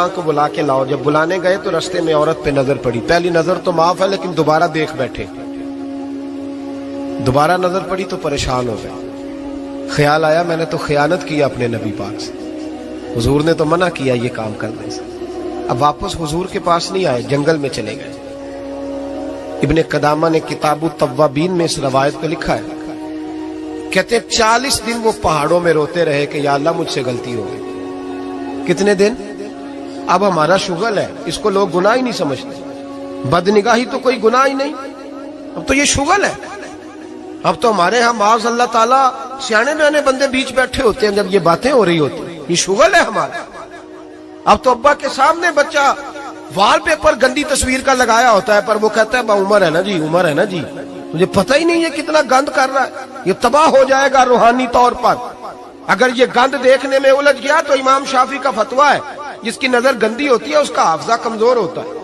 کو بلا کے لاؤ. جب بلانے گئے تو رستے میں عورت پہ نظر پڑی. پہلی نظر تو معاف ہے لیکن دوبارہ دیکھ بیٹھے. دوبارہ نظر پڑی تو پریشان ہو گئے. خیال آیا میں نے تو خیانت کیا اپنے نبی پاک سے. حضور نے تو منع کیا یہ کام کرنے سے. اب واپس حضور کے پاس نہیں آئے, جنگل میں چلے گئے. ابن قدامہ نے کتاب التوابین میں اس روایت کو لکھا ہے. کہتے 40 دن وہ پہاڑوں میں روتے رہے کہ یا اللہ مجھ سے غلطی ہو گئی. کتنے دن؟ اب ہمارا شغل ہے, اس کو لوگ گناہ ہی نہیں سمجھتے. بدنگاہی تو کوئی گناہ ہی نہیں, اب تو یہ شغل ہے. اب تو ہمارے ہاں معاذ اللہ تعالیٰ سیانے بیانے بندے بیچ بیٹھے ہوتے ہیں جب یہ باتیں ہو رہی ہوتی ہیں. یہ شغل ہے ہمارا. اب تو ابا کے سامنے بچہ وال پیپر گندی تصویر کا لگایا ہوتا ہے پر وہ کہتا ہے عمر ہے نا جی, عمر ہے نا جی. مجھے پتہ ہی نہیں ہے کتنا گند کر رہا ہے. یہ تباہ ہو جائے گا روحانی طور پر. اگر یہ گند دیکھنے میں الجھ گیا تو امام شافعی کا فتویٰ ہے جس کی نظر گندی ہوتی ہے اس کا حافظہ کمزور ہوتا ہے,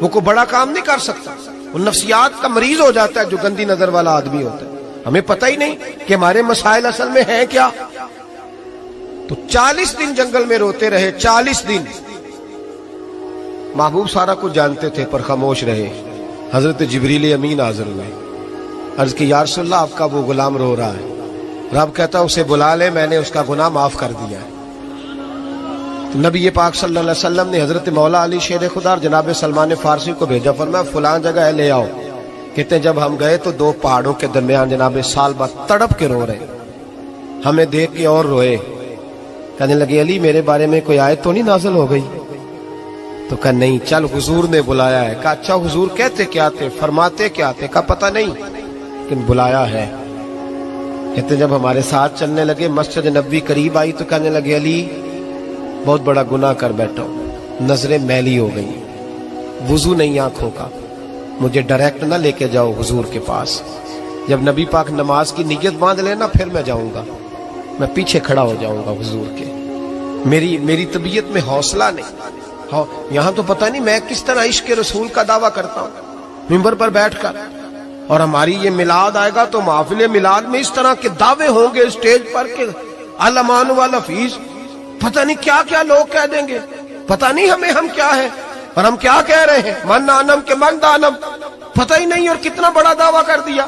وہ کوئی بڑا کام نہیں کر سکتا. وہ نفسیات کا مریض ہو جاتا ہے جو گندی نظر والا آدمی ہوتا ہے. ہمیں پتہ ہی نہیں کہ ہمارے مسائل اصل میں ہیں کیا. تو 40 دن جنگل میں روتے رہے. 40 دن محبوب سارا کچھ جانتے تھے پر خاموش رہے. حضرت جبریل امین حاضر ہوئے. عرض کی یا رسول اللہ آپ کا وہ غلام رو رہا ہے. رب کہتا اسے بلا لے, میں نے اس کا گناہ معاف کر دیا ہے. تو نبی پاک صلی اللہ علیہ وسلم نے حضرت مولا علی شیر خدا اور جناب سلمان فارسی کو بھیجا, فرمایا فلاں جگہ ہے لے آؤ. کہتے ہیں جب ہم گئے تو 2 پہاڑوں کے درمیان جناب سالبہ تڑپ کے رو رہے. ہمیں دیکھ کے اور روئے. کہنے لگے علی میرے بارے میں کوئی آیت تو نہیں نازل ہو گئی؟ تو کہا نہیں, چل حضور نے بلایا ہے. کہا اچھا حضور کہتے کیا تھے, فرماتے کیا تھے؟ کہا پتہ نہیں لیکن بلایا ہے. کہتے جب ہمارے ساتھ چلنے لگے مسجد نبوی قریب آئی تو کہنے لگے علی بہت بڑا گناہ کر بیٹھا ہوں, نظریں میلی ہو گئی, وضو نہیں آنکھوں کا, مجھے ڈائریکٹ نہ لے کے جاؤ حضور کے پاس. جب نبی پاک نماز کی نیت باندھ لینا پھر میں جاؤں گا, میں پیچھے کھڑا ہو جاؤں گا حضور کے. میری طبیعت میں حوصلہ نہیں. یہاں تو پتہ نہیں میں کس طرح عشق رسول کا دعویٰ کرتا ہوں منبر پر بیٹھ کر, اور ہماری یہ میلاد آئے گا تو محفل میلاد میں اس طرح کے دعوے ہوں گے اسٹیج پر کہ علمان والحفیظ, پتہ نہیں کیا کیا لوگ کہہ دیں گے. پتہ نہیں ہم کیا ہے اور ہم کیا کہہ رہے ہیں. من آنم کے من دانم, پتہ ہی نہیں, اور کتنا بڑا دعویٰ کر دیا.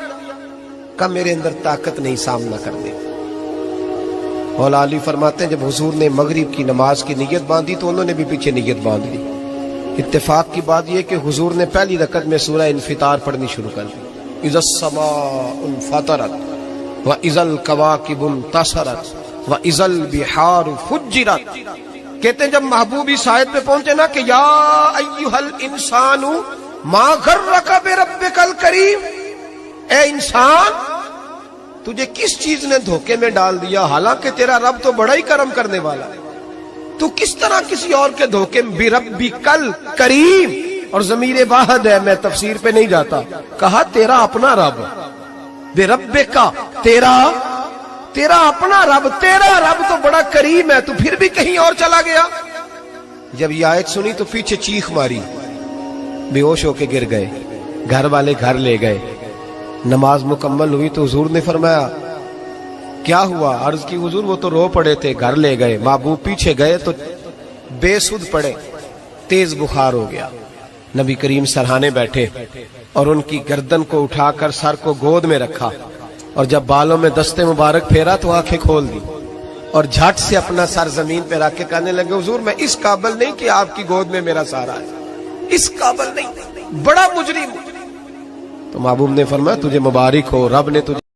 کہ میرے اندر طاقت نہیں سامنا کرنے. مولا علی فرماتے ہیں جب حضور نے مغرب کی نماز کی نیت باندھی تو انہوں نے بھی پیچھے نیت باندھ لی. اتفاق کی بات یہ کہ حضور نے پہلی رکعت میں سورہ انفطار پڑھنی شروع کر دی. اذا السماء انفطرت واذا الكواكب انتصرت واذا البحار فجرت. کہتے ہیں جب محبوب اس آیت پہ پہنچے نا کہ یا ایھا الانسان ما غرک بربک الکریم, اے انسان تجھے کس چیز نے دھوکے میں ڈال دیا, حالانکہ تیرا رب تو بڑا ہی کرم کرنے والا ہے. تو کس طرح کسی اور کے دھوکے میں بربک الکریم, اور ضمیر واحد ہے, میں تفسیر پہ نہیں جاتا. کہا تیرا اپنا رب, بربک تیرا اپنا رب, تیرا رب تو بڑا کریم ہے, تو پھر بھی کہیں اور چلا گیا. جب یہ آیت سنی تو پیچھے چیخ ماری, بے ہوش ہو کے گر گئے. گھر والے گھر لے گئے. نماز مکمل ہوئی تو حضور نے فرمایا کیا ہوا؟ عرض کی حضور وہ تو رو پڑے تھے, گھر لے گئے. محبوب پیچھے گئے تو بے سدھ پڑے, تیز بخار ہو گیا. نبی کریم سرہانے بیٹھے اور ان کی گردن کو اٹھا کر سر کو گود میں رکھا, اور جب بالوں میں دستے مبارک پھیرا تو آنکھیں کھول دی, اور جھٹ سے اپنا سر زمین پہ رکھ کے کہنے لگے حضور میں اس قابل نہیں کہ آپ کی گود میں میرا سارا ہے, اس قابل نہیں, بڑا مجرم. تو محبوب نے فرمایا تجھے مبارک ہو, رب نے تجھے